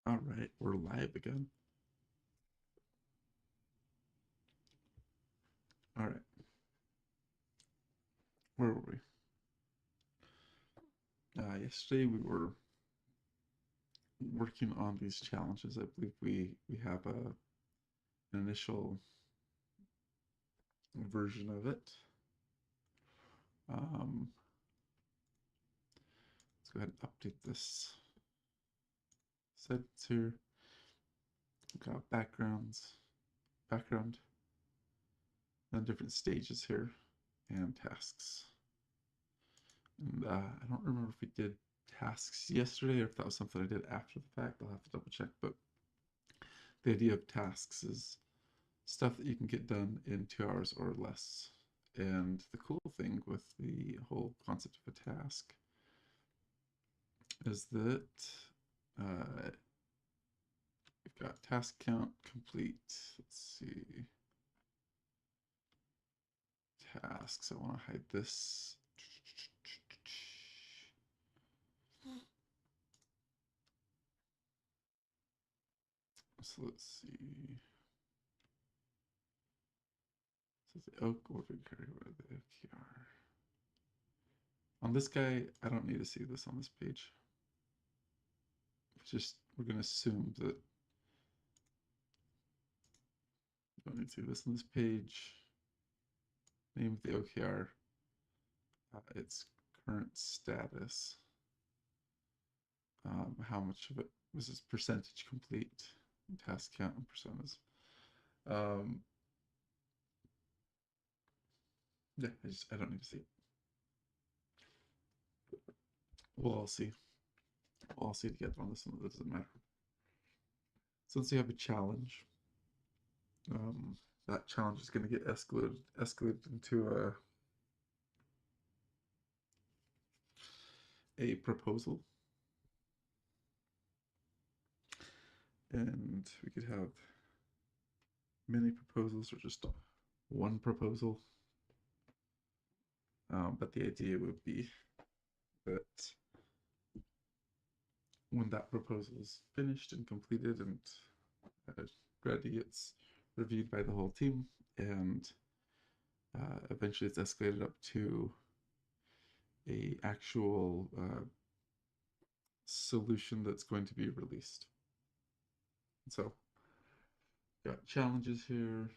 All right, we're live again. All right, where were we? Yesterday we were working on these challenges. I believe we have an initial version of it. Um, let's go ahead and update this settings here. We've got background, and different stages here, and tasks. And I don't remember if we did tasks yesterday or if that was something I did after the fact. I'll have to double check, but the idea of tasks is stuff that you can get done in 2 hours or less. And the cool thing with the whole concept of a task is that uh, we've got task count complete. Let's see. Tasks. I want to hide this. So let's see. So the oak order carry over the OKR. On this guy, I don't need to see this on this page. It's just we're going to assume that we don't need to see this on this page. Name of the OKR, its current status, how much of it was this percentage complete, task count and percentage. Um, yeah, I don't need to see it. We'll all see. We'll all see together on this one. That doesn't matter. Since you have a challenge, that challenge is going to get escalated into a proposal, and we could have many proposals or just one proposal. But the idea would be that when that proposal is finished and completed and ready, it's reviewed by the whole team, and eventually it's escalated up to a actual solution that's going to be released. So, got challenges here.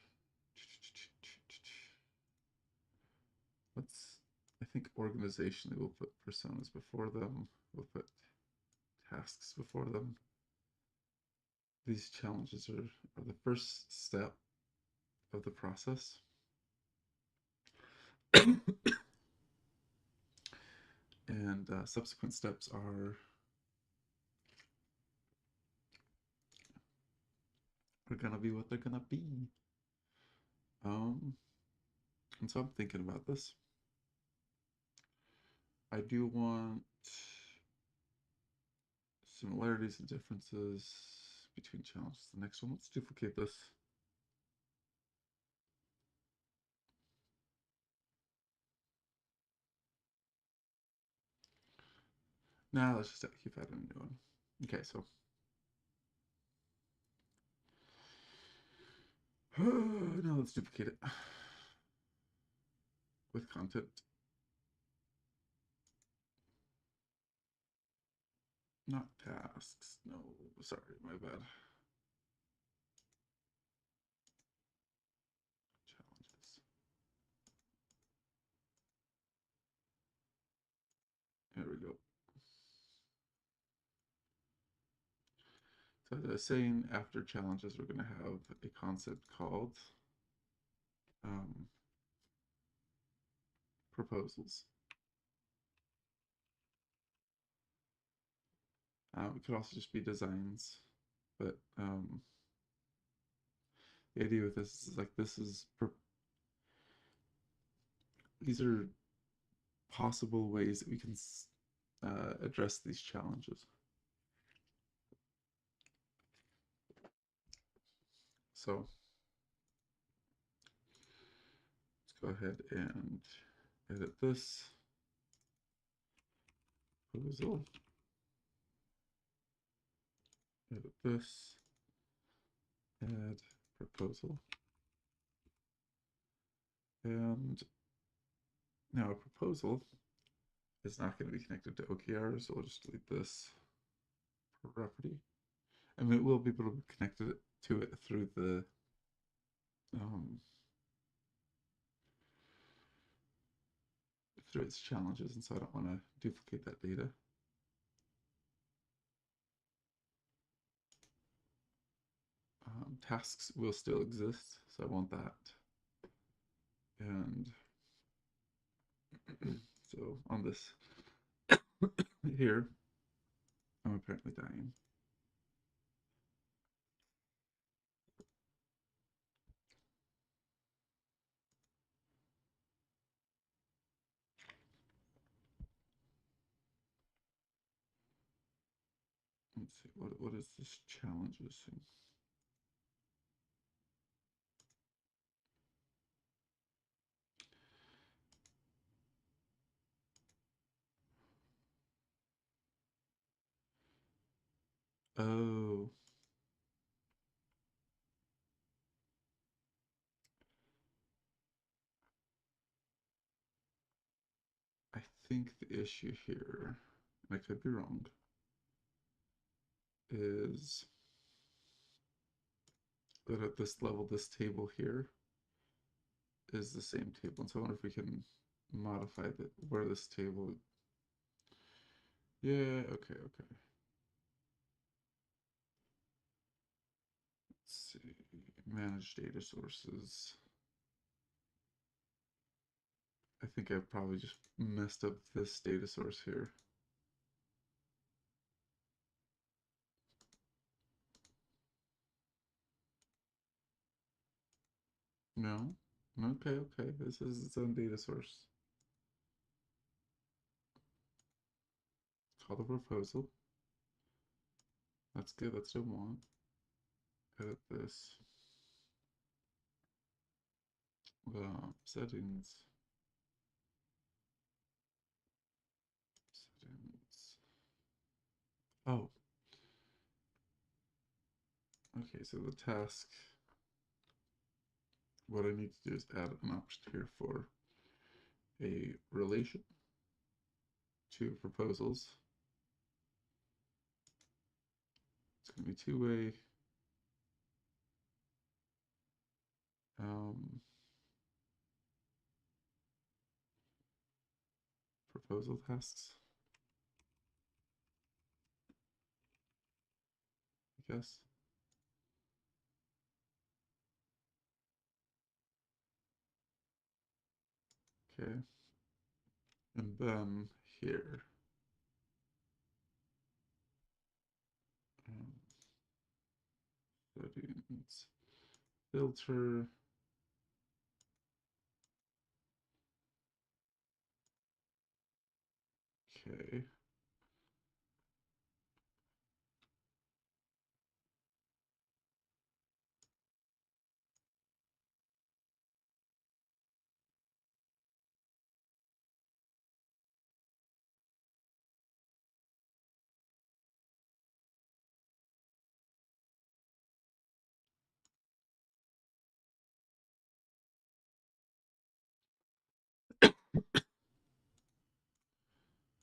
I think organizationally we'll put personas before them. We'll put tasks before them. These challenges are the first step of the process. And subsequent steps are gonna be what they're gonna be. And so I'm thinking about this. I do want similarities and differences between challenges. The next one, let's duplicate this. Now let's just keep adding a new one. Okay, so now let's duplicate it with content. Not tasks. No, sorry, my bad. Challenges. There we go. So as I was saying, after challenges, we're going to have a concept called proposals. It could also just be designs, but the idea with this is like these are possible ways that we can address these challenges. So let's go ahead and edit this proposal. edit this, add proposal. And now a proposal is not going to be connected to OKR, so we'll just delete this property. And it will be able to connect it to it through the through its challenges, and so I don't want to duplicate that data. Tasks will still exist, so I want that. And so on this here, I'm apparently dying. Let's see, what is this challenges thing? Oh, I think the issue here, and I could be wrong, is that at this level, this table here is the same table. And so I wonder if we can modify where this table. Yeah, okay. Let's see, manage data sources. I think I've probably just messed up this data source here. No? Okay. This is its own data source. Call the proposal. That's good. That's what I want. Edit this. Settings. Oh, okay. So the task, what I need to do is add an option here for a relation to proposals. It's going to be two-way. Proposal tasks, I guess. Okay. And then here. Um, settings, filter. Okay.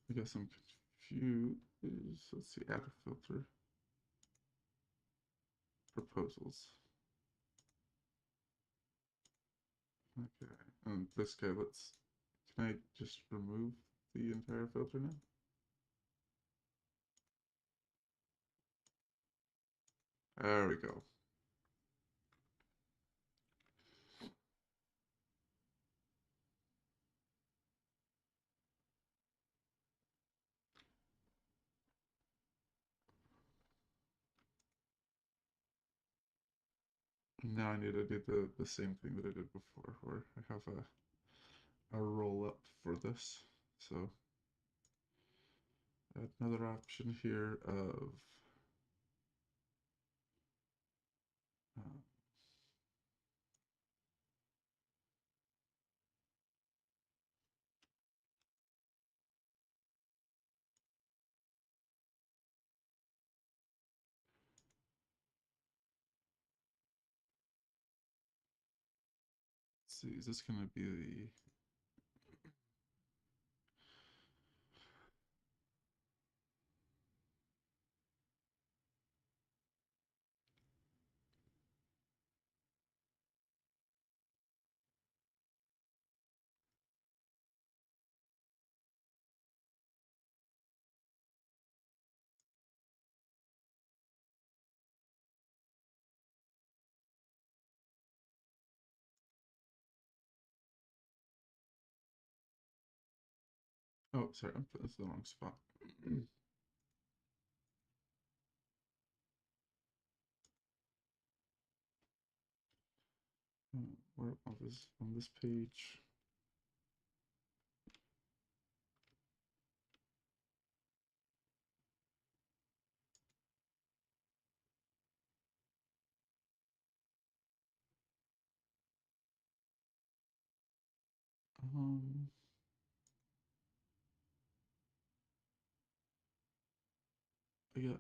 I guess I'm confused. Let's see, add a filter. Proposals. Okay. And this guy, can I just remove the entire filter now? There we go. Now I need to do the same thing that I did before, where I have a roll up for this. So add another option here of uh, see, is this going to be the... Oh, sorry, I'm putting this in the wrong spot. Where on this page? Um, yeah,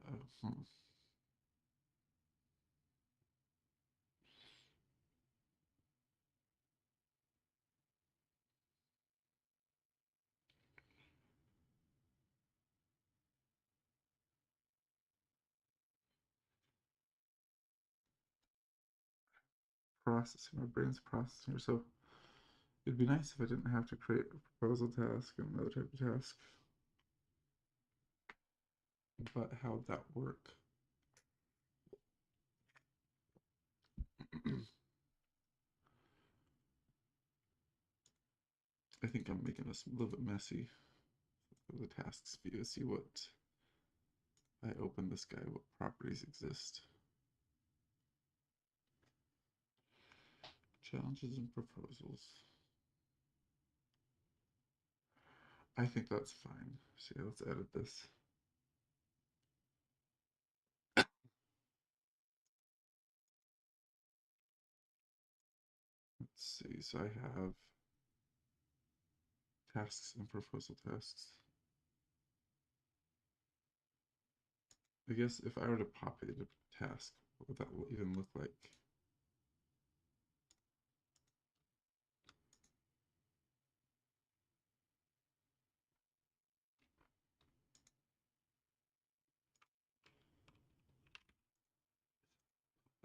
processing, my brain's processing. So it'd be nice if I didn't have to create a proposal task and another type of task. But how'd that work? I think I'm making this a little bit messy. The tasks view, see what I open this guy, what properties exist. Challenges and proposals. I think that's fine. So yeah, let's edit this. Let's see, so I have tasks and proposal tasks. I guess if I were to populate a task, what would that even look like?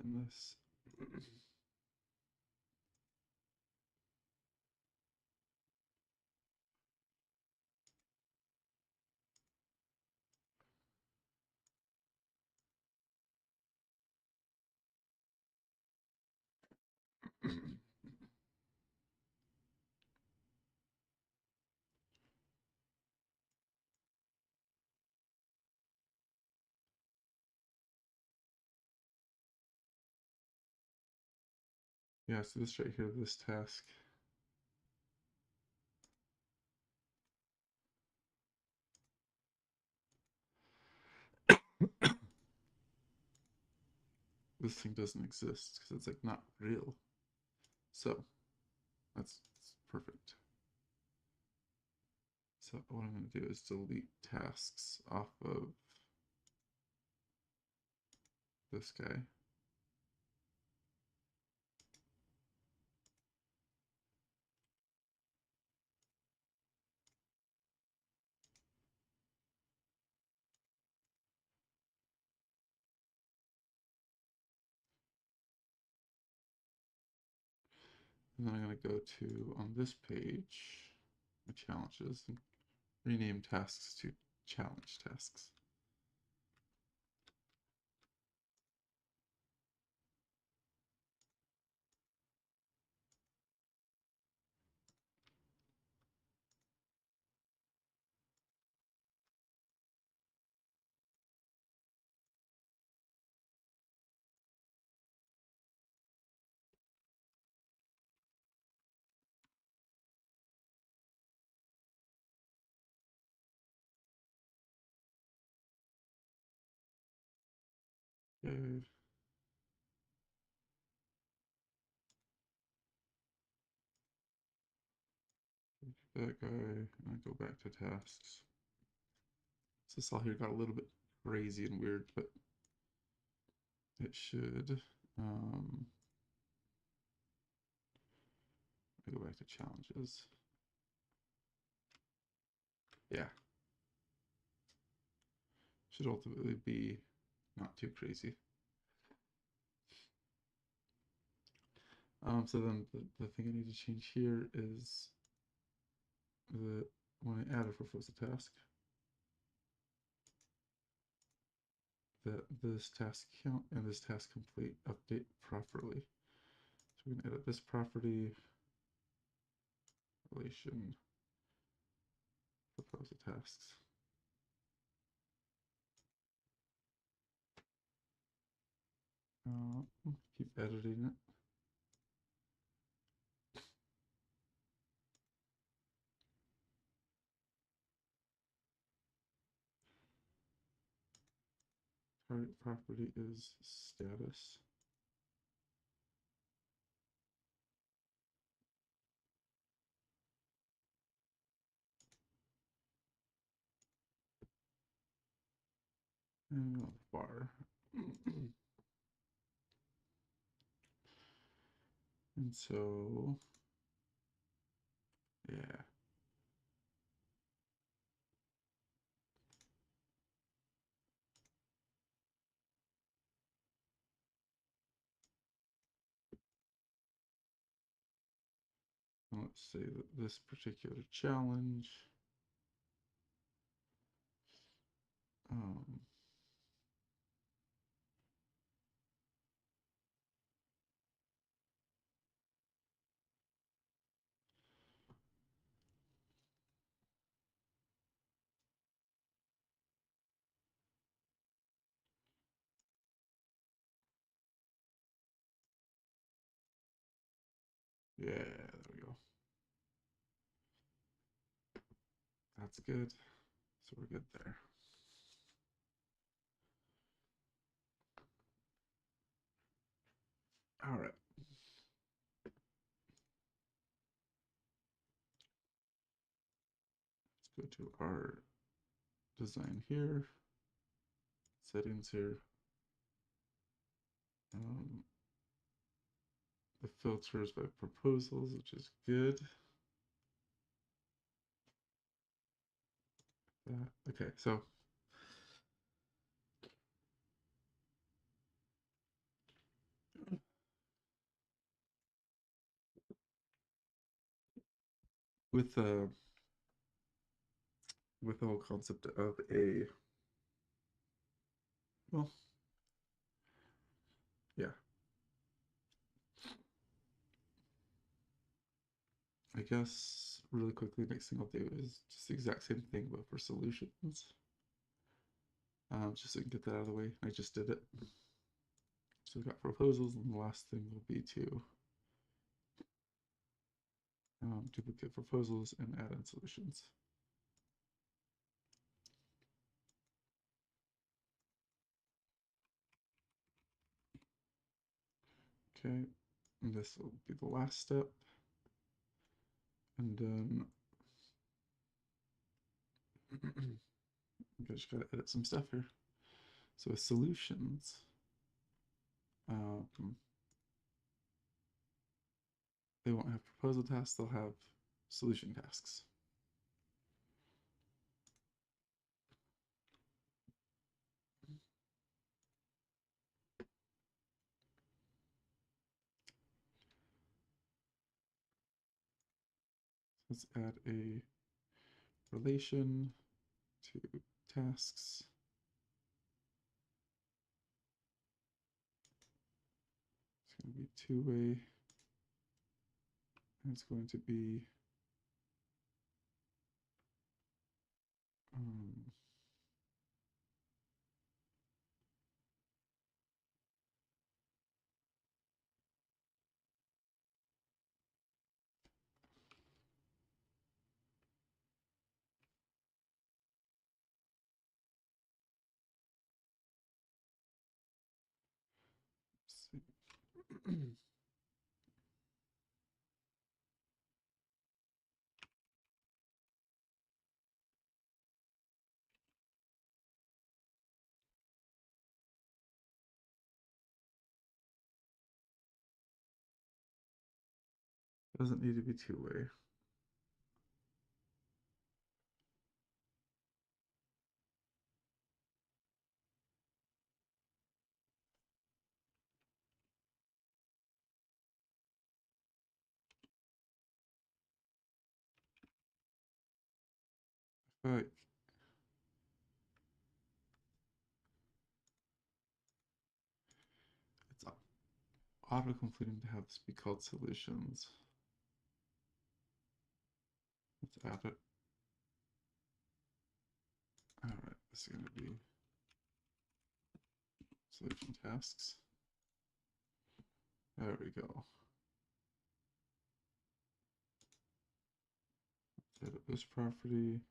In this. Yeah, so this right here, this task. This thing doesn't exist because it's like not real. So that's perfect. So what I'm going to do is delete tasks off of this guy. And then I'm going to go to, on this page, my challenges, and rename tasks to challenge tasks. Okay. That guy, and I go back to tasks. So this all here got a little bit crazy and weird, but it should. I go back to challenges. Yeah. Should ultimately be not too crazy. So then the thing I need to change here is the when I add a proposal task, that this task count and this task complete update properly. So we can edit this property relation proposal tasks. Keep editing it. Target property is status. And bar. And so, yeah. Let's say that this particular challenge um, yeah, there we go. That's good. So we're good there. All right. Let's go to our design here, settings here. The filters by proposals, which is good. Okay, so with the whole concept of a, well, yeah, I guess really quickly, next thing I'll do is just the exact same thing, but for solutions. Just so I can get that out of the way. I just did it. So we got proposals, and the last thing will be to duplicate proposals and add in solutions. Okay, and this will be the last step. And then I just gotta edit some stuff here. So with solutions, they won't have proposal tasks, they'll have solution tasks. Let's add a relation to tasks. It's going to be two-way. And it's going to be Doesn't need to be two-way. I feel like it's auto-completing to have this be called solutions. Let's add it. All right, this is going to be solution tasks. There we go. Let's edit this property.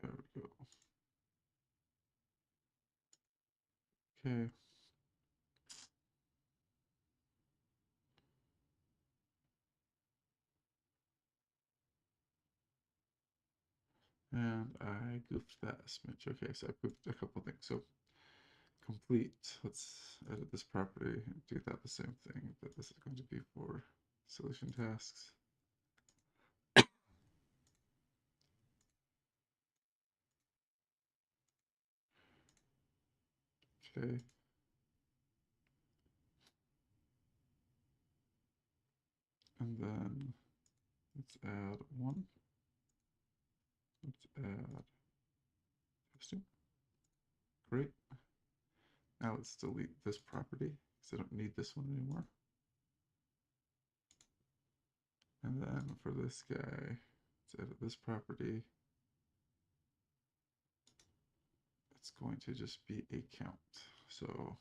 There we go. Okay. And I goofed that a smidge. Okay, so I goofed a couple things. So complete. Let's edit this property and do that the same thing, but this is going to be for solution tasks. Okay. And then let's add one. Let's add testing. Great. Now let's delete this property because I don't need this one anymore. And then for this guy, let's edit this property. It's going to just be a count. So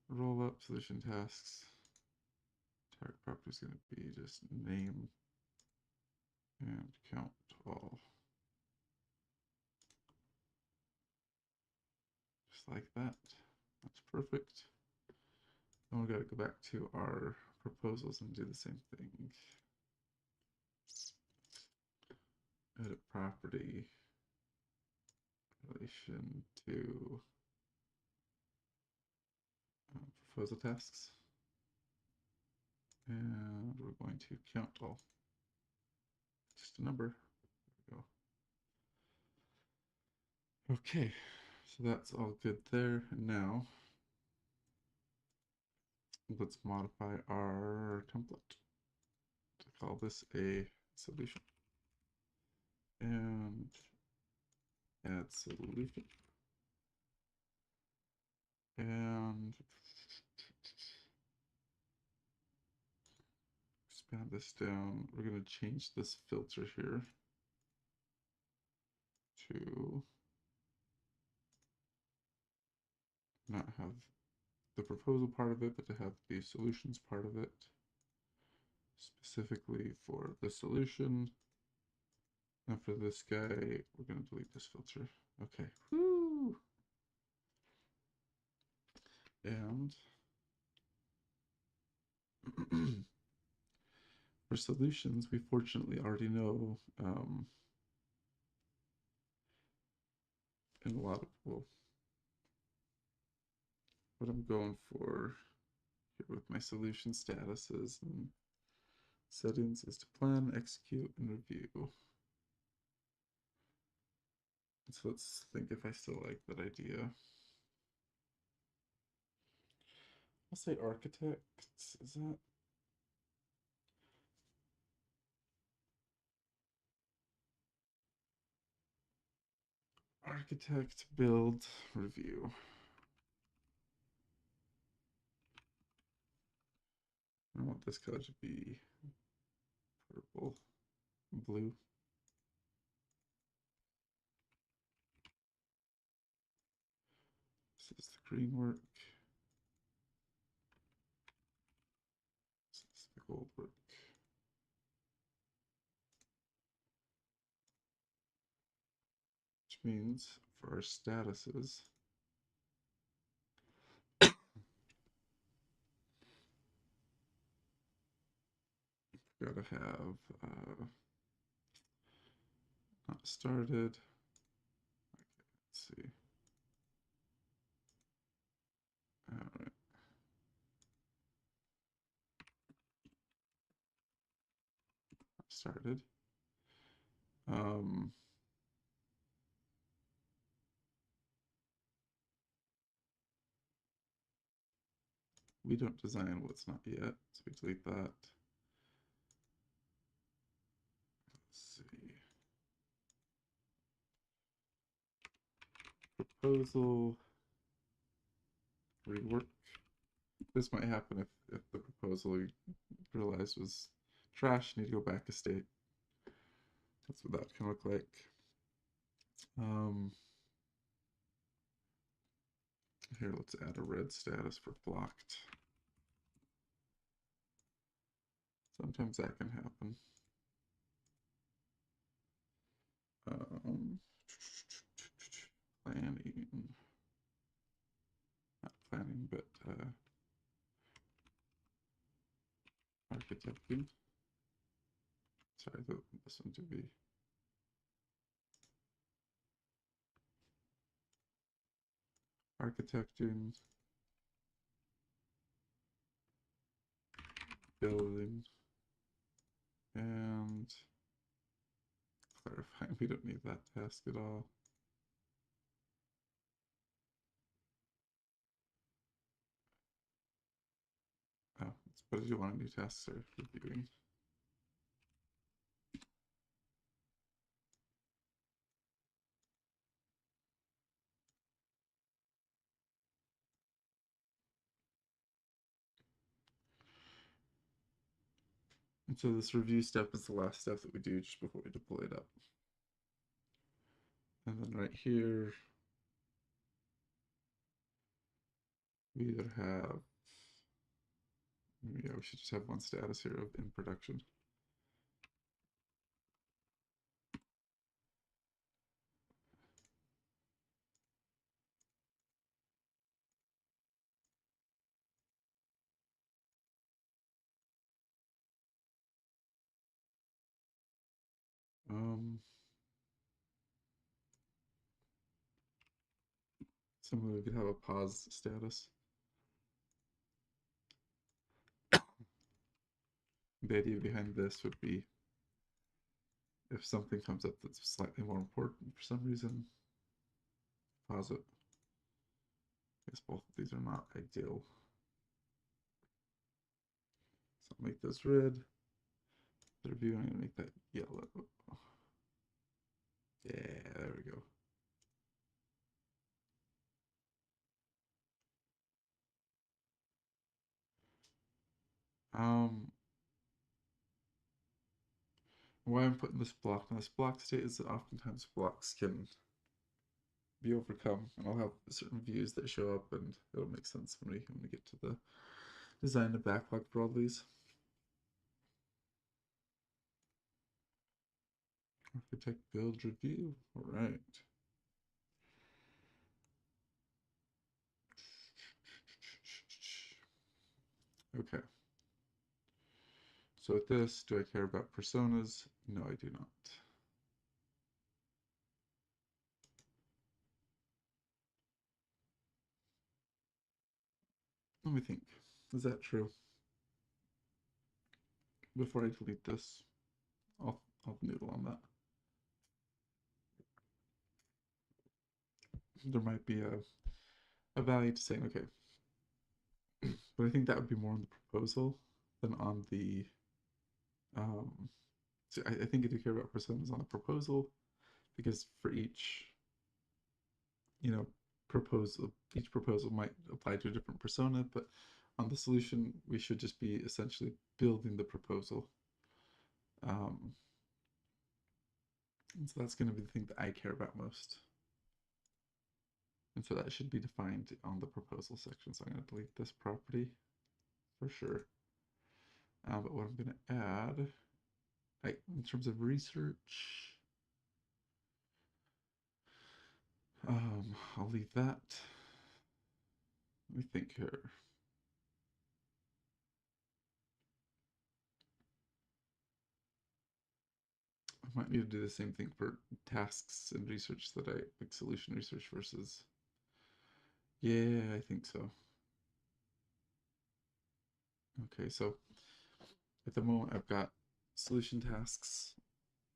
roll up solution tasks. Target property is going to be just name and count all. Just like that. That's perfect. Then we got to go back to our proposals and do the same thing. Edit property relation to proposal tasks. And we're going to count all. Just a number. There we go. Okay, so that's all good there. And now let's modify our template to call this a solution. And add solution. And expand this down. We're going to change this filter here to not have the proposal part of it, but to have the solutions part of it, specifically for the solution. And for this guy, we're going to delete this filter. Okay. Woo! And for solutions, we fortunately already know in a lot of, well, what I'm going for here with my solution statuses and settings is to plan, execute, and review. So let's think if I still like that idea. I'll say architects, is that? Architect, build, review. I want this color to be purple, blue. This is the green work. This is the gold work. Which means for our statuses, gotta have not started. Okay, let's see. All right. Started. Um, we don't design what's not yet, so we delete that. Let's see. Proposal rework. This might happen if the proposal you realized was trash, need to go back a state. That's what that can look like. Um, Here, let's add a red status for blocked. Sometimes that can happen. Planning, not planning, but architecting. Sorry, this one to be architecting, building, and clarifying. We don't need that task at all. Oh, what did you want a new task, sir? Reviewing. And so this review step is the last step that we do just before we deploy it up. And then right here, we either have, yeah, we should just have one status here of in production. Similarly, we could have a pause status. The idea behind this would be if something comes up that's slightly more important for some reason, pause it. I guess both of these are not ideal. So I'll make this red. The review, I'm gonna make that yellow. Yeah, there we go. Why I'm putting this block in this block state is that oftentimes blocks can be overcome, and I'll have certain views that show up, and it'll make sense when we get to the design the backlog for all these. Architect build review. All right. Okay. So with this, do I care about personas? No, I do not. Let me think. Is that true? Before I delete this, I'll noodle on that. There might be a value to saying, okay, but I think that would be more on the proposal than on the so I think I do care about personas on the proposal because for each proposal, each proposal might apply to a different persona, but on the solution we should just be essentially building the proposal. And so that's going to be the thing that I care about most. And so that should be defined on the proposal section. So I'm going to delete this property for sure. But what I'm going to add, in terms of research, I'll leave that. Let me think here. might need to do the same thing for tasks and research that I like solution research versus. Yeah, I think so. Okay, so at the moment I've got solution tasks,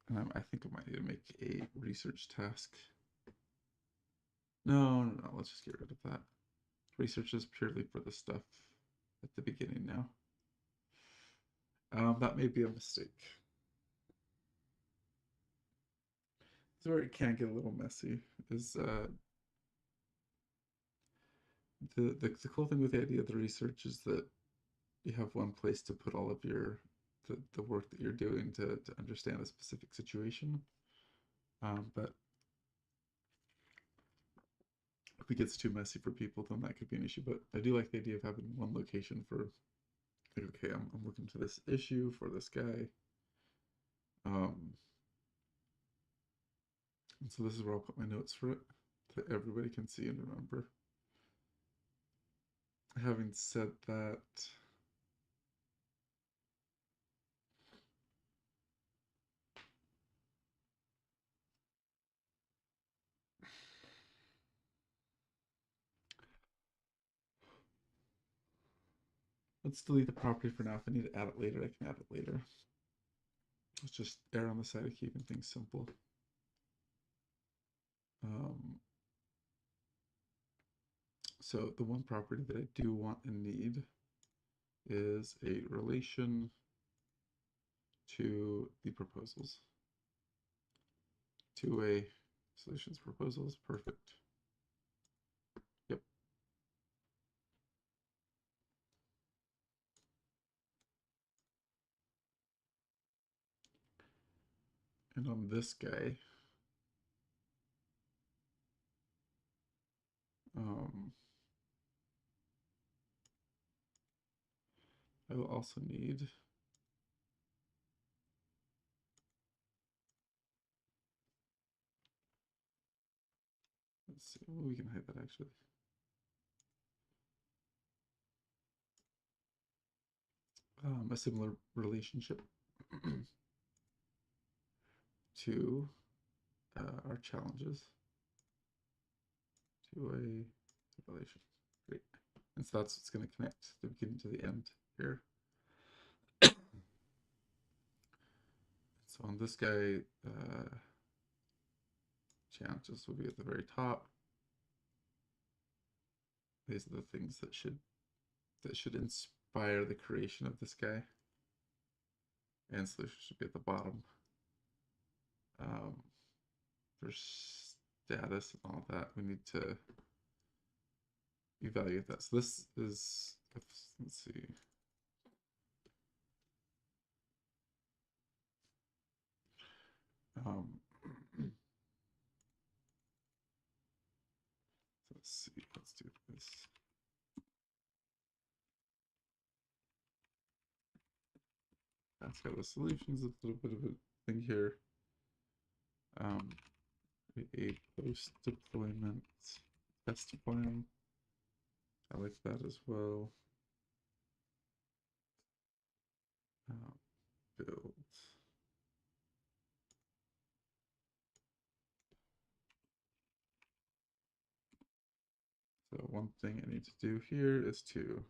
and I think I might need to make a research task. No, let's just get rid of that. Research is purely for the stuff at the beginning now. That may be a mistake. It's where it can get a little messy. Is the cool thing with the idea of the research is that you have one place to put all of your the work that you're doing to understand a specific situation. But if it gets too messy for people, then that could be an issue. But I do like the idea of having one location for, like, okay, I'm looking to this issue for this guy. Um, and so this is where I'll put my notes for it, that everybody can see and remember. Having said that, let's delete the property for now. If I need to add it later, I can add it later. Let's just err on the side of keeping things simple. Um, so the one property that I do want and need is a relation to the proposals. Two-way solutions proposals, perfect. Yep. And on this guy, I will also need let's see, well, we can hide that actually. A similar relationship to our challenges to a relation. Great. And so that's what's going to connect the beginning to the end here. So on this guy, challenges will be at the very top. These are the things that should inspire the creation of this guy. And solutions should be at the bottom. For status and all that, we need to evaluate that. So this is, let's see. Let's see, let's do this. That's got the solutions, a little bit of a thing here. A post-deployment test plan. I like that as well. Build. So one thing I need to do here is to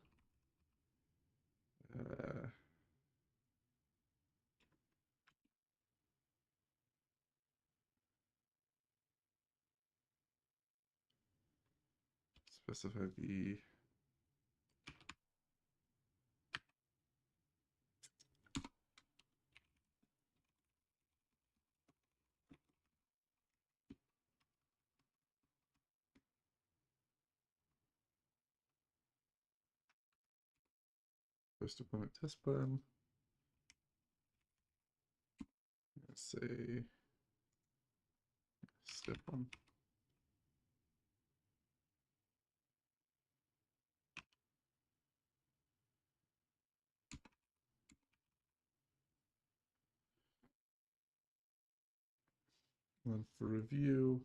specify the post-deployment test plan. Let's say step one. And then for review,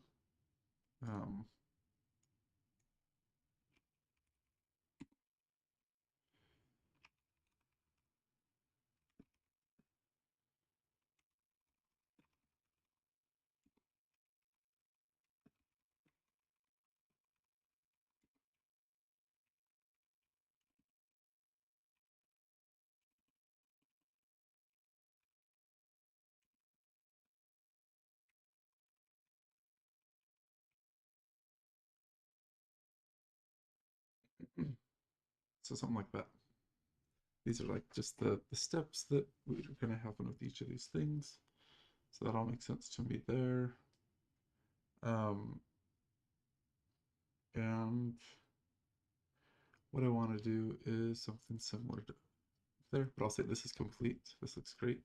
So something like that. These are like just the steps that we're going to happen with each of these things. So that all makes sense to me there. Um, and what I want to do is something similar to there, but I'll say this is complete. This looks great.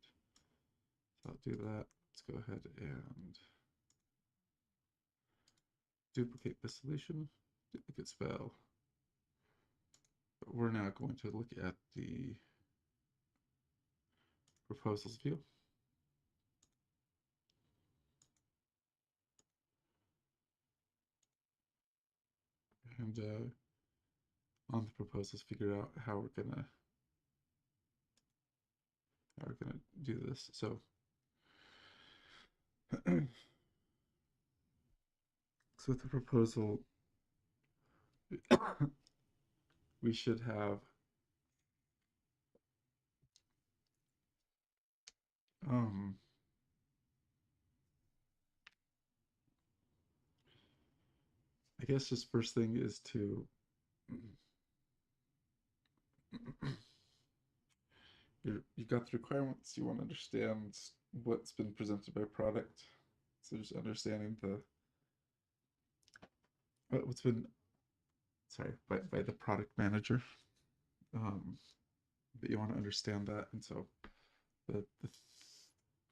So I'll do that. Let's go ahead and duplicate the solution, duplicate spell. But we're now going to look at the proposals view. And on the proposals, figure out how we're gonna do this. So so with the proposal, we should have I guess just first thing is to you got the requirements, you want to understand what's been presented by product. So just understanding the what's been sorry by the product manager. Um, but you want to understand that, and so the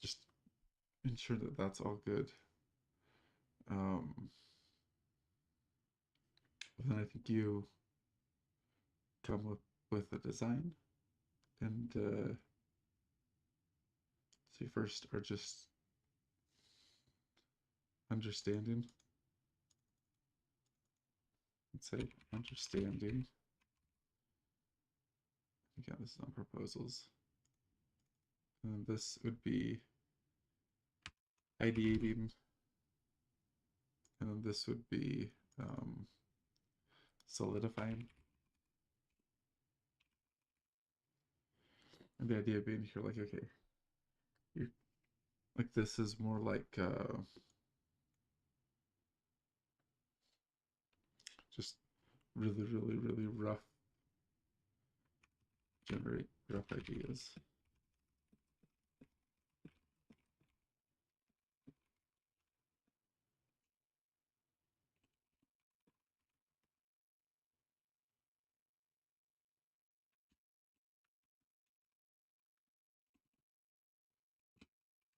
just ensure that that's all good. Then I think you come up with a design, and so you first are just understanding. Let's say understanding. Again, this is on proposals. And this would be ideating, and then this would be solidifying. And the idea being here, like, okay, you're like this is more like just really, really, really rough, generate rough ideas.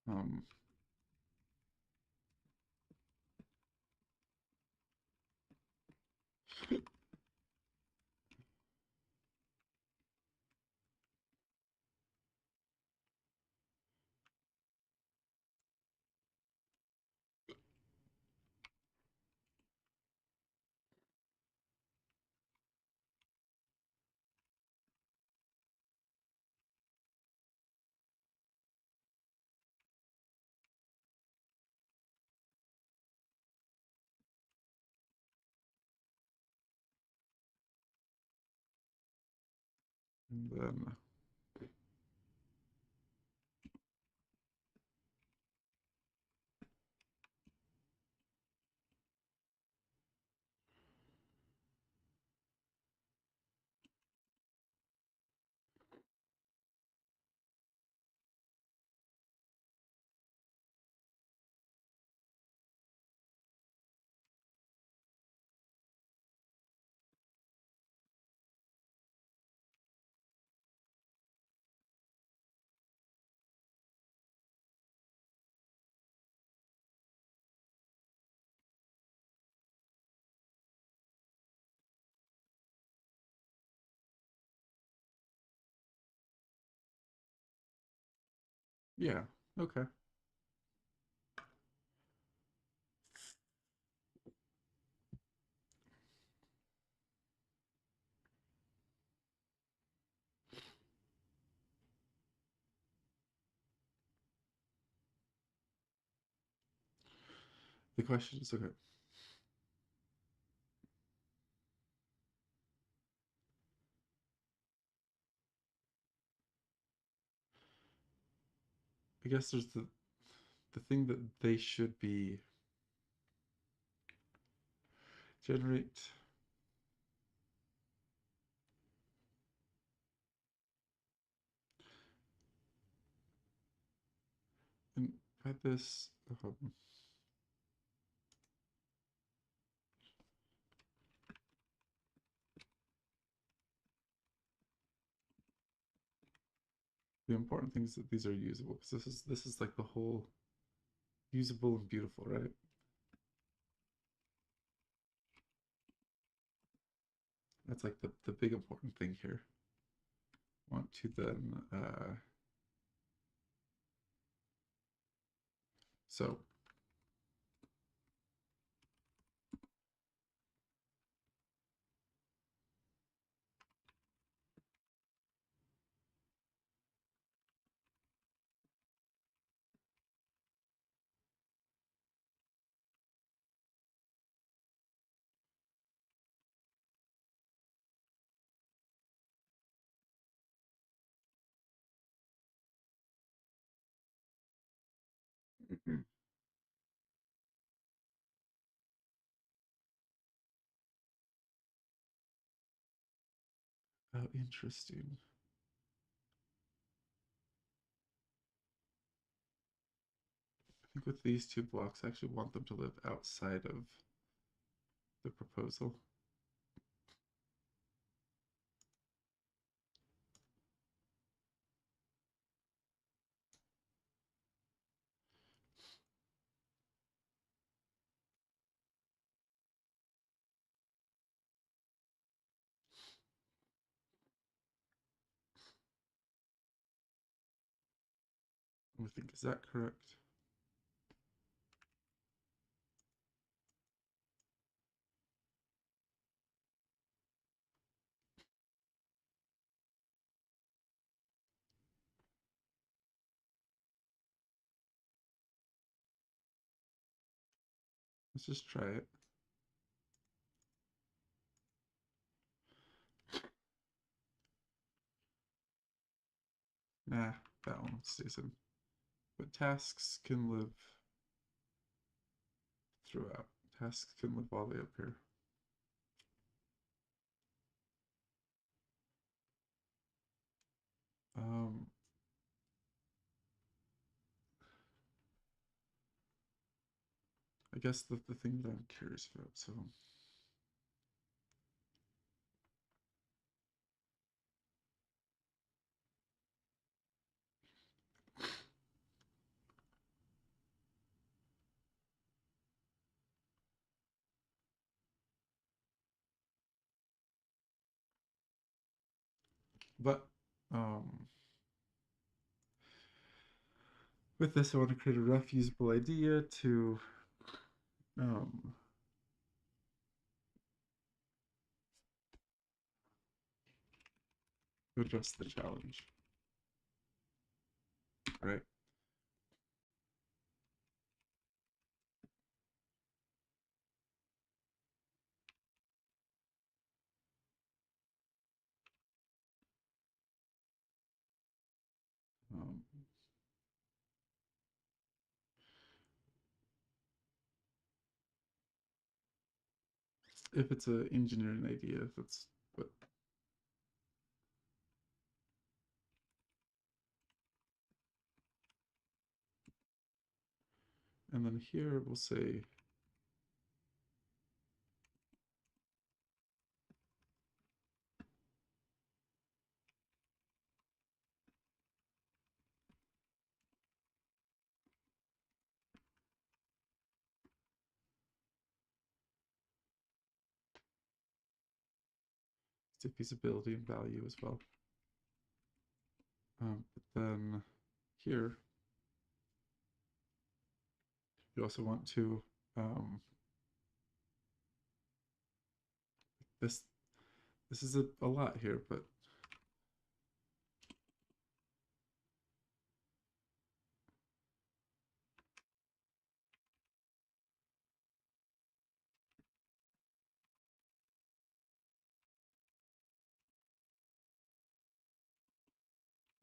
Um, and then yeah, okay. The question is okay. I guess there's the thing that they should be generate Try this. The important thing is that these are usable, because this is like the whole usable and beautiful, right? That's like the big important thing here. Want to then so oh, interesting. I think with these two blocks, I actually want them to live outside of the proposal. I think, is that correct? Let's just try it. Nah, that one stays in. But tasks can live throughout. Tasks can live all the way up here. Um, I guess the thing that I'm curious about, so but with this I want to create a rough usable idea to um, address the challenge, right? Um, if it's an engineering idea, that's what. And then here we'll say it's a feasibility and value as well. But then here you also want to this this is a lot here, but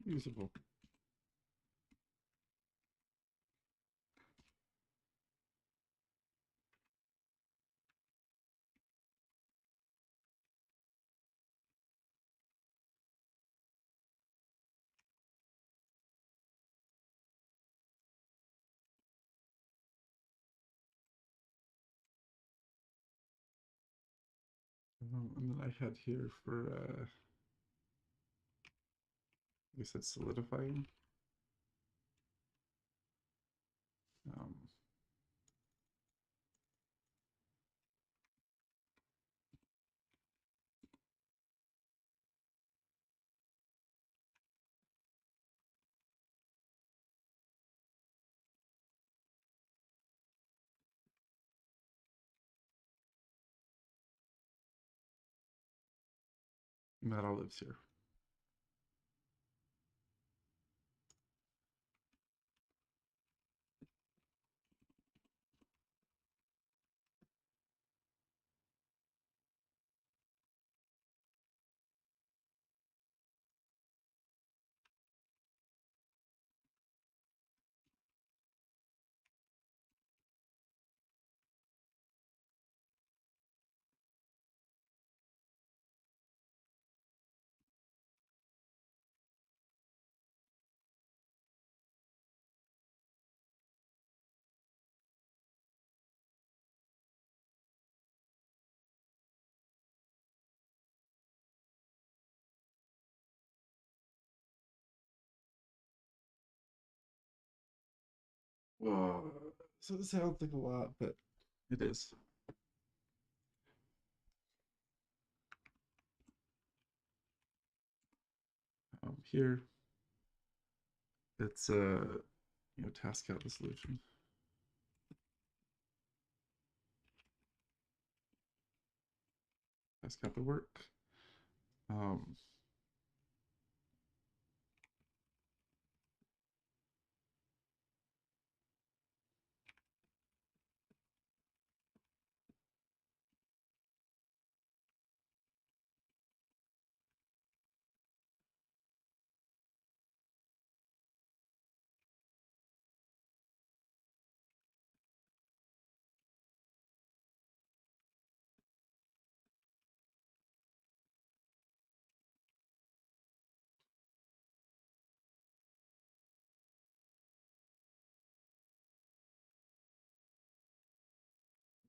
usable. And then I had here for, we said solidifying. Um, and that all lives here. Whoa. So it sounds like a lot, but it is. Here, it's task out the solution. Task out the work. Um,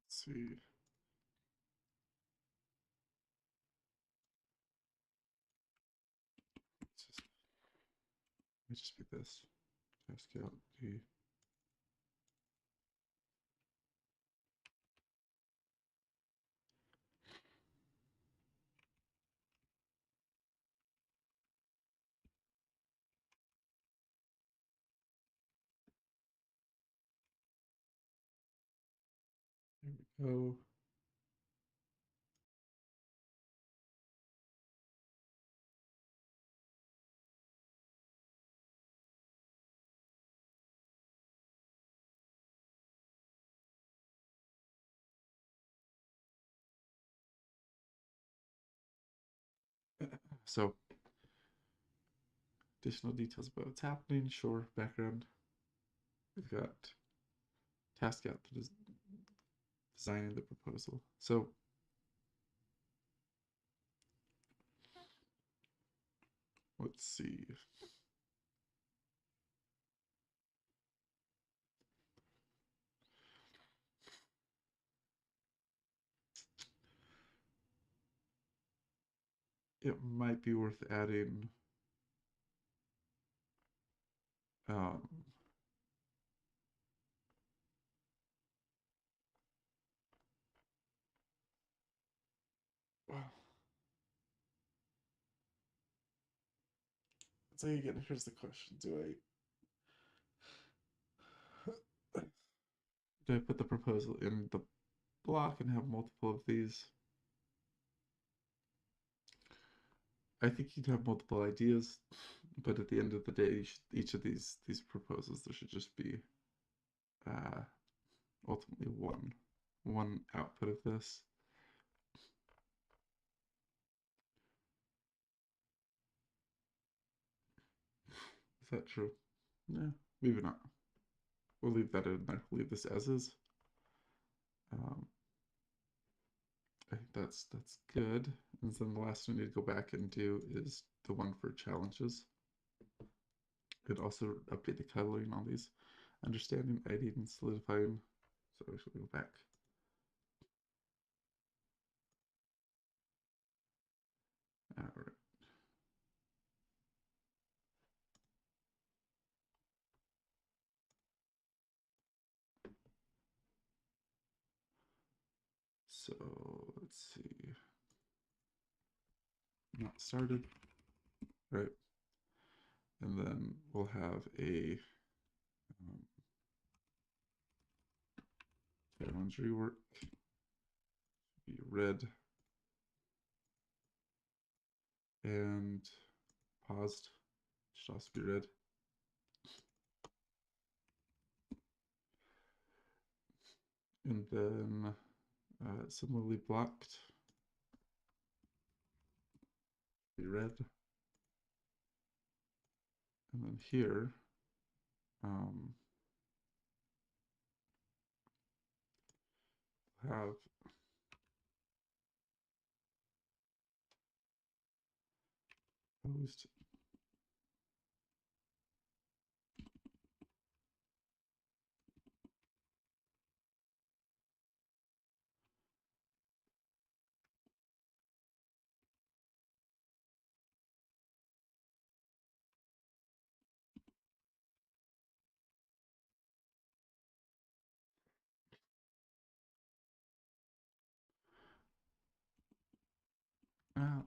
let's see. Let me just pick this. Task out the. There we go. So, additional details about what's happening. Sure, background. We've got task out that is designing the proposal. So, let's see. It might be worth adding um, well, so again, here's the question. Do I put the proposal in the block and have multiple of these? I think you'd have multiple ideas, but at the end of the day, each of these proposals, there should just be uh, ultimately one output of this. Is that true? Yeah, maybe not. We'll leave that in there. Leave this as is. Um, I think that's good. And then the last one we need to go back and do is the one for challenges. Could also update the coloring on these. Understanding, editing, and solidifying. So we should go back. All right. So let's see. Not started, right? And then we'll have a challenge rework, be red and paused, should also be red. And then similarly blocked, be red. And then here, have posed.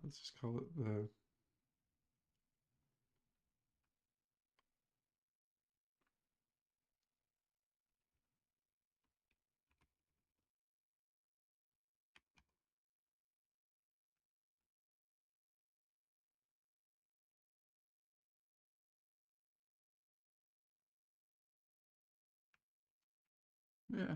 Let's just call it the yeah.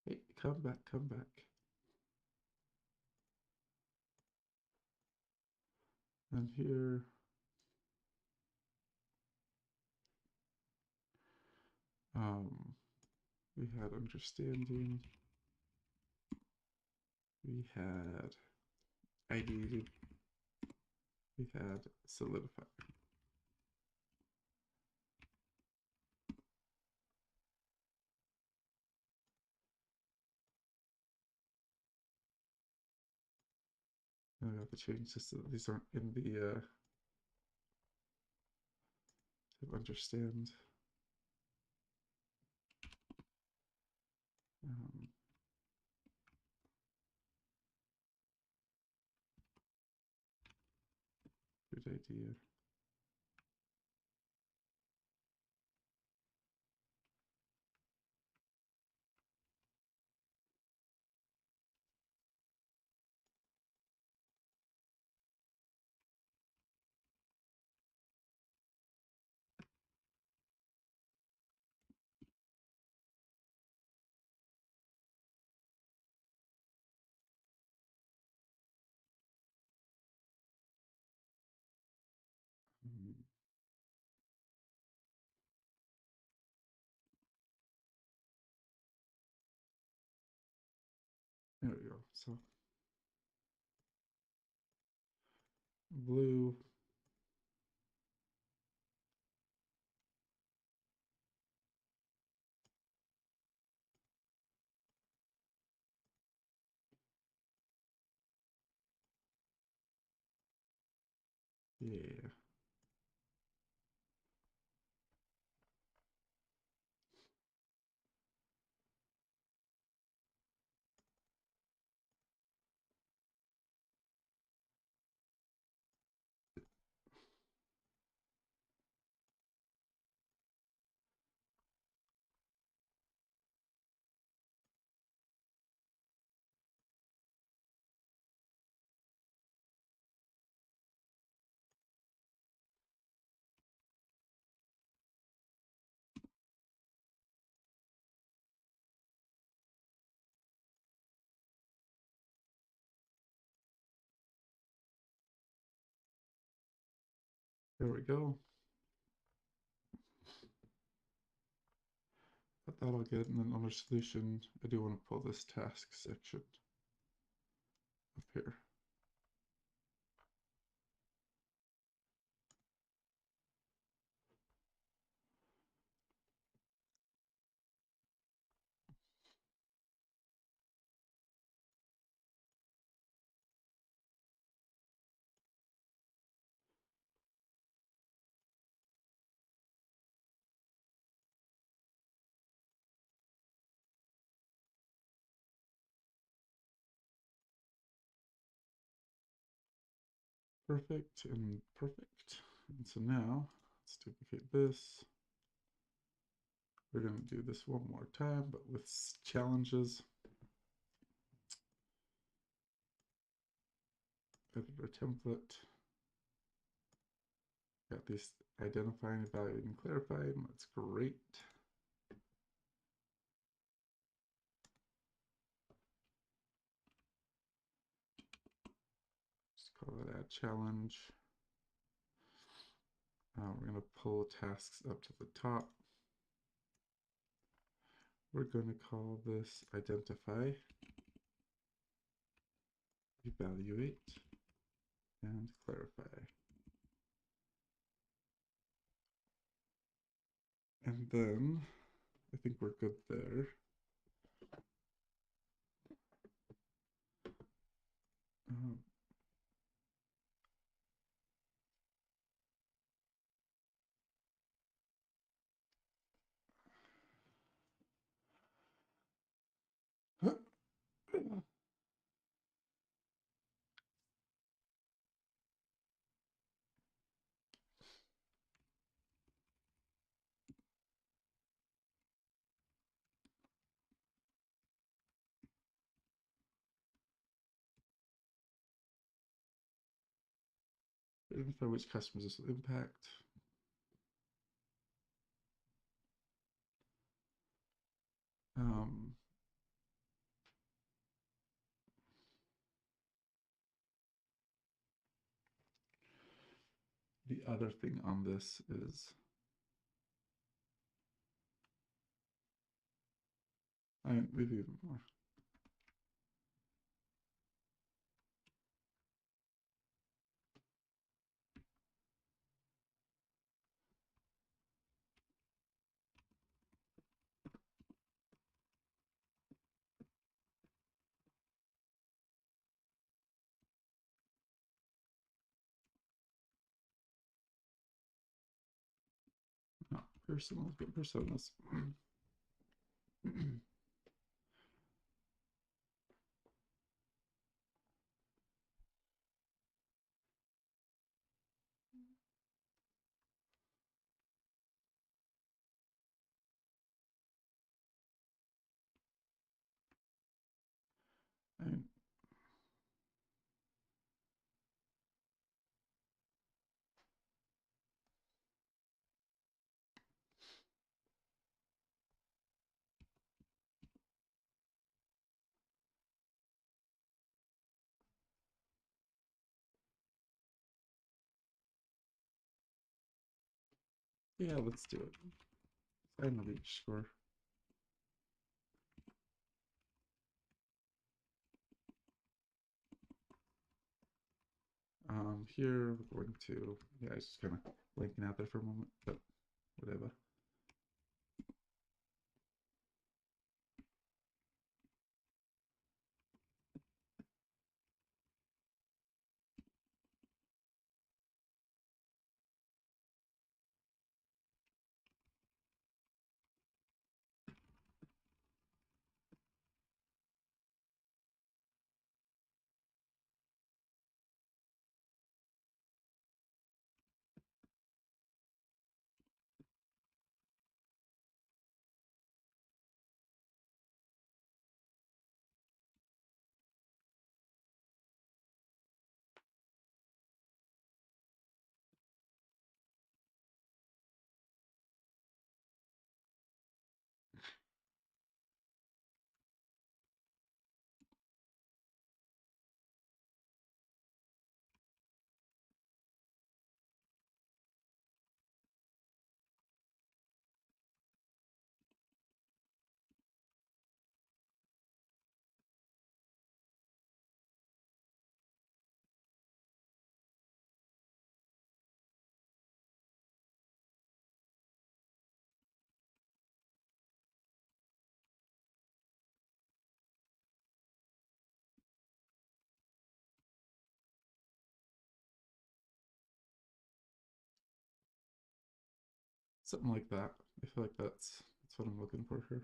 Hey, come back, come back. And here, we had understanding, we had ideated, we had solidified. And we have to change this so that these aren't in the to understand. Um, good idea. Um, there we go. So blue. Yeah. There we go. that all good. And then under solution, I do want to pull this task section up here. Perfect and perfect. And so now let's duplicate this. We're going to do this one more time, but with challenges. Editor template. Got these identifying, evaluating, clarifying. That's great. Just call it add challenge. We're going to pull tasks up to the top. We're going to call this identify, evaluate, and clarify. And then I think we're good there. Um, Identify which customers this will impact. Um, the other thing on this is maybe even more. Not personals, but personas. And yeah, let's do it. Final reach score. Here we're going to, yeah, it's just kind of blanking out there for a moment, but whatever. Something like that. I feel like that's what I'm looking for here.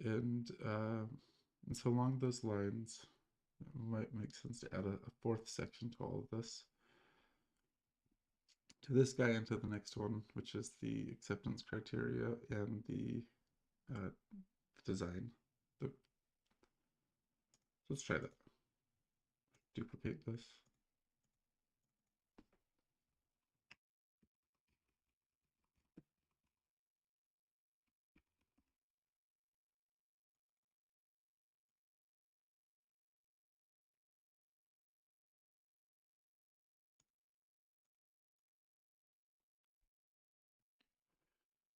And so along those lines, it might make sense to add a fourth section to all of this. To this guy and to the next one, which is the acceptance criteria and the design. So let's try that. Duplicate this.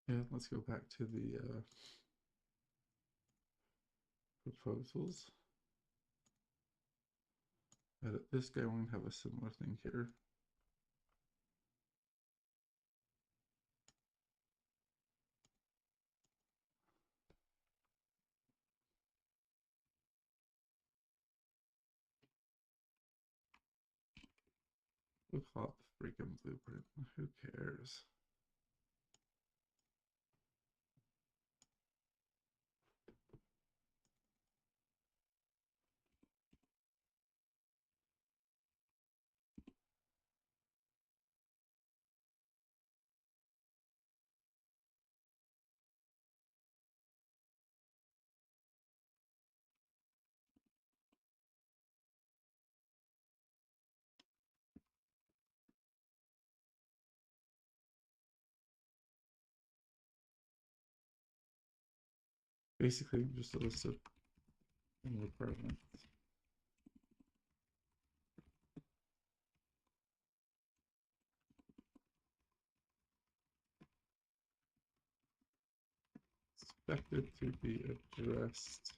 Yeah, let's go back to the proposals. Edit this guy. We're going to have a similar thing here. We'll call it the freaking blueprint. Who cares? Basically, just a list of requirements. Expected to be addressed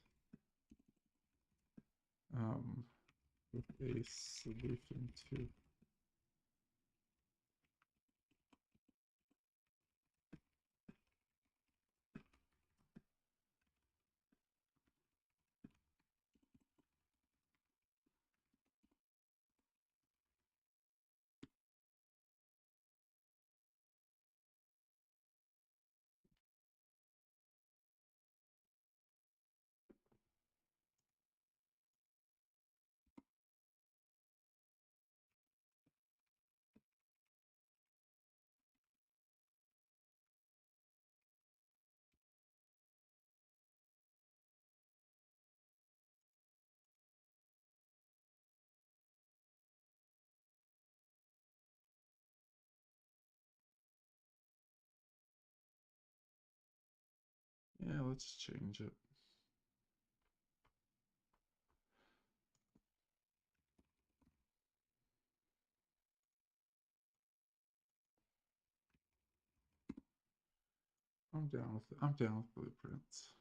with a solution to. Yeah, let's change it. I'm down with blueprints.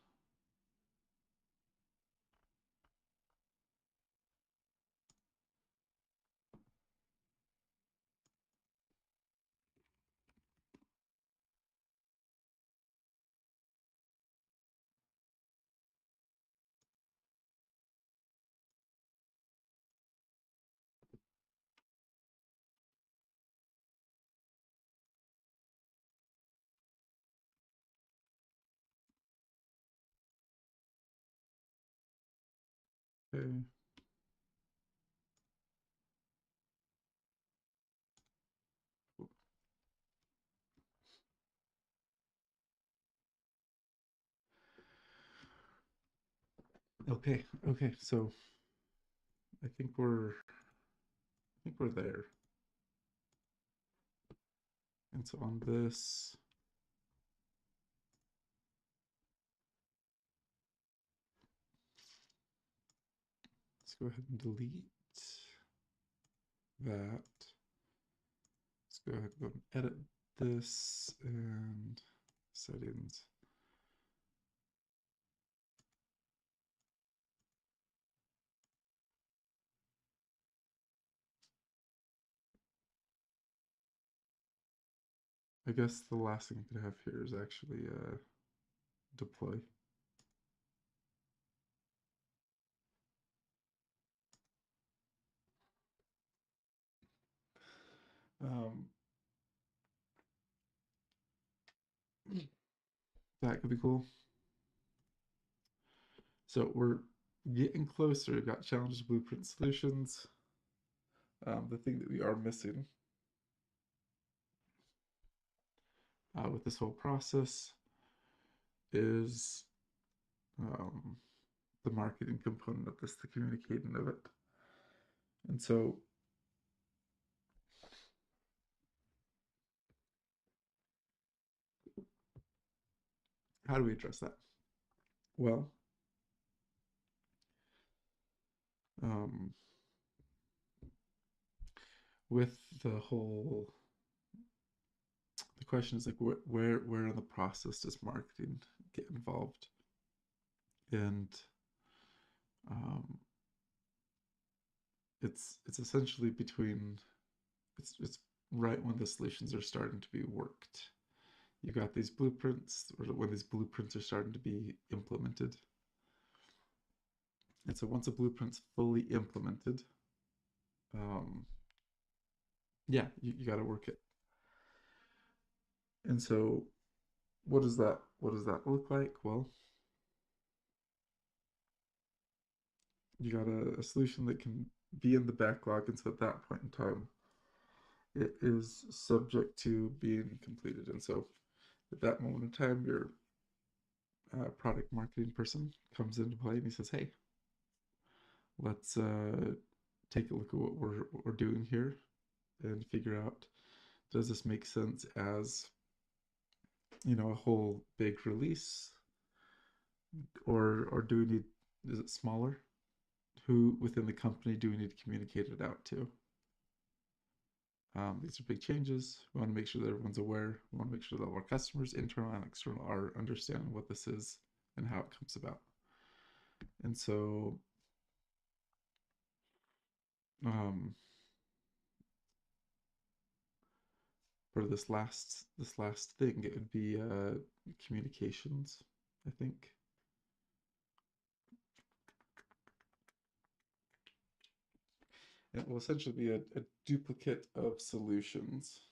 Okay. Okay, so I think we're there. And so on this, let's go ahead and delete that. Let's go ahead and edit this and settings. I guess the last thing I could have here is actually deploy. Um, That could be cool. So we're getting closer. We've got challenges, blueprint, solutions. The thing that we are missing with this whole process is um, the marketing component of this, the communicating of it. And so, how do we address that? Well, um, with the whole, the question is like, where in the process does marketing get involved? And um, it's essentially between it's right when the solutions are starting to be worked. You got these blueprints, or when these blueprints are starting to be implemented. And so once a blueprint's fully implemented, um, yeah, you got to work it. And so what does that look like? Well, you got a solution that can be in the backlog, and so at that point in time, it is subject to being completed. And so at that moment in time, your product marketing person comes into play and he says, "Hey, let's take a look at what we're doing here and figure out, does this make sense as a whole big release, or do we need, is it smaller? Who within the company do we need to communicate it out to? These are big changes. We want to make sure that everyone's aware. We want to make sure that all our customers, internal and external, are understanding what this is and how it comes about." And so um, for this last thing, it would be communications, I think. It will essentially be a duplicate of solutions,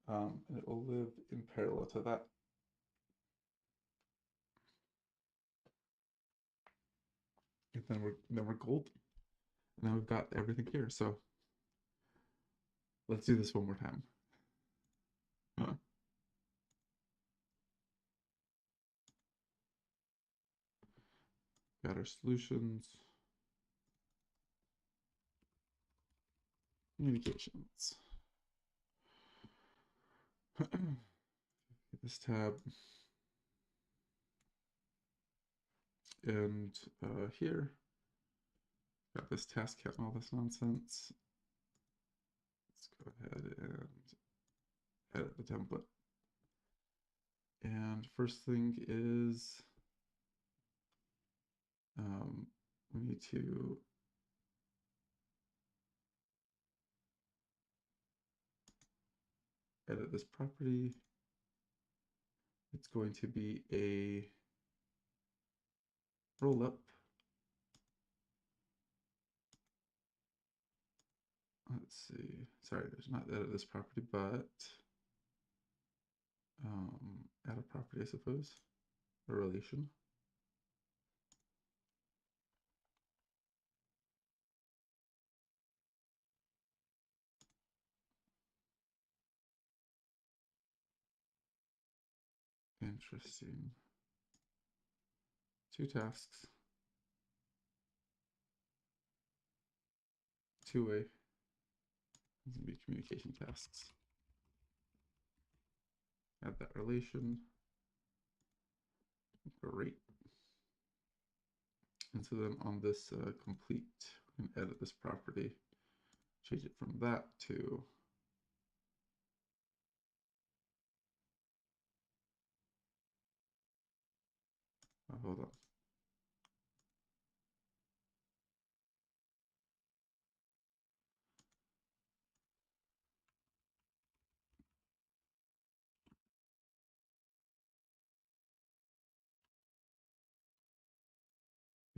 and it will live in parallel to that. And then we're golden. And then we've got everything here. So let's do this one more time. Got our solutions, communications. This tab, and here got this task count and all this nonsense. Let's go ahead and edit the template. And first thing is we need to edit this property. It's going to be a roll up. Let's see. Sorry, there's not edit this property, but add a property, I suppose, a relation. Interesting. Two tasks. Two-way. These will be communication tasks. Add that relation. Great. And so then on this complete, we can edit this property, change it from that to hold on.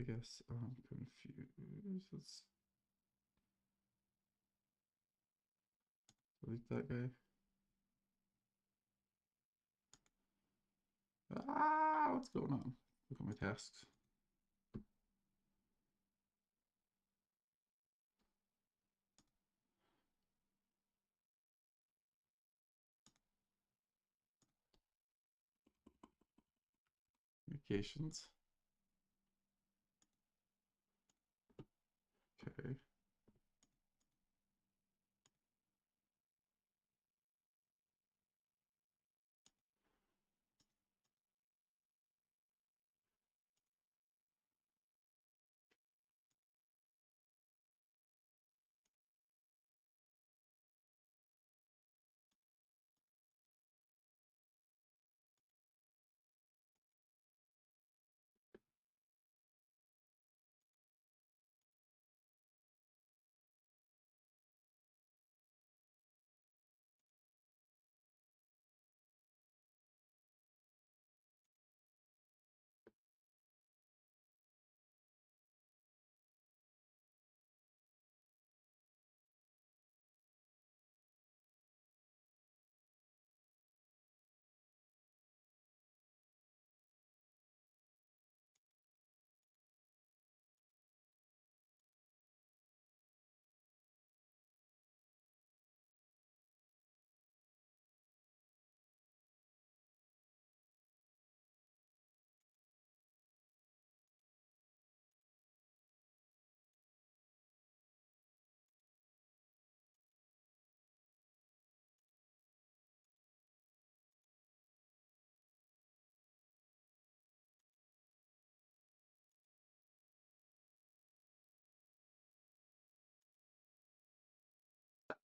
I guess I'm confused. Let's delete that guy. What's going on? Look at my tasks. Communications. Okay.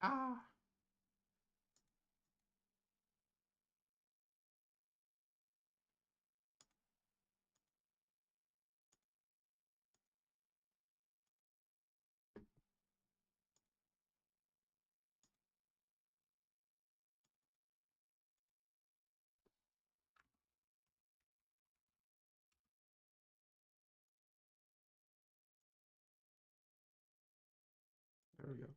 Ah. There we go.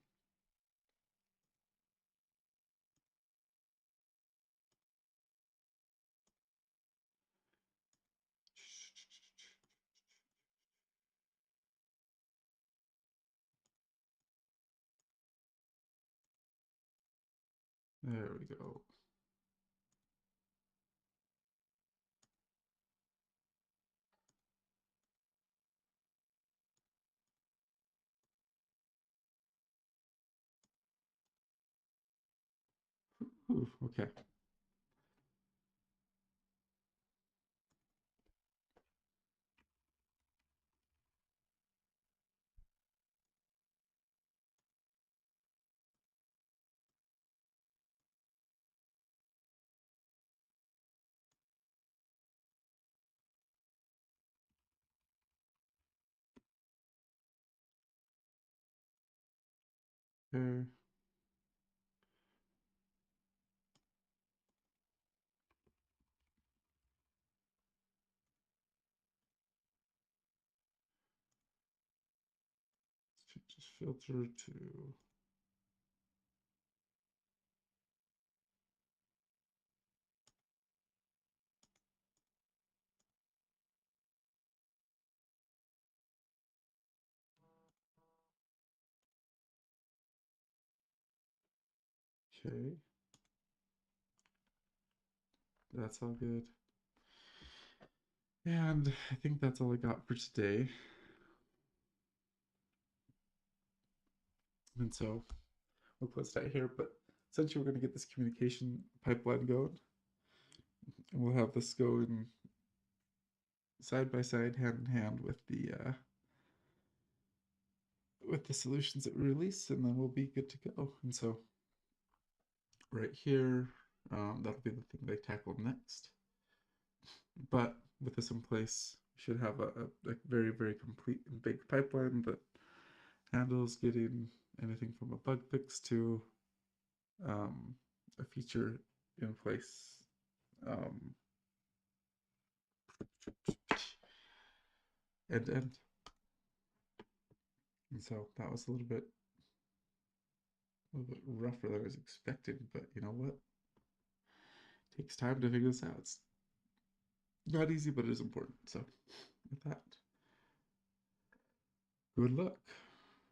There we go. Ooh, okay. Okay. Just filter to. Okay. That's all good. And I think that's all I got for today. And so we'll close that here. But essentially, we're going to get this communication pipeline going. And we'll have this going side by side, hand in hand with the solutions that we release, and then we'll be good to go. And so right here, that'll be the thing they tackle next. But with this in place, we should have a very, very complete and big pipeline that handles getting anything from a bug fix to a feature in place. End to end. And so that was a little bit rougher than I was expecting, but you know what? It takes time to figure this out. Not easy, but it is important. So with that, good luck.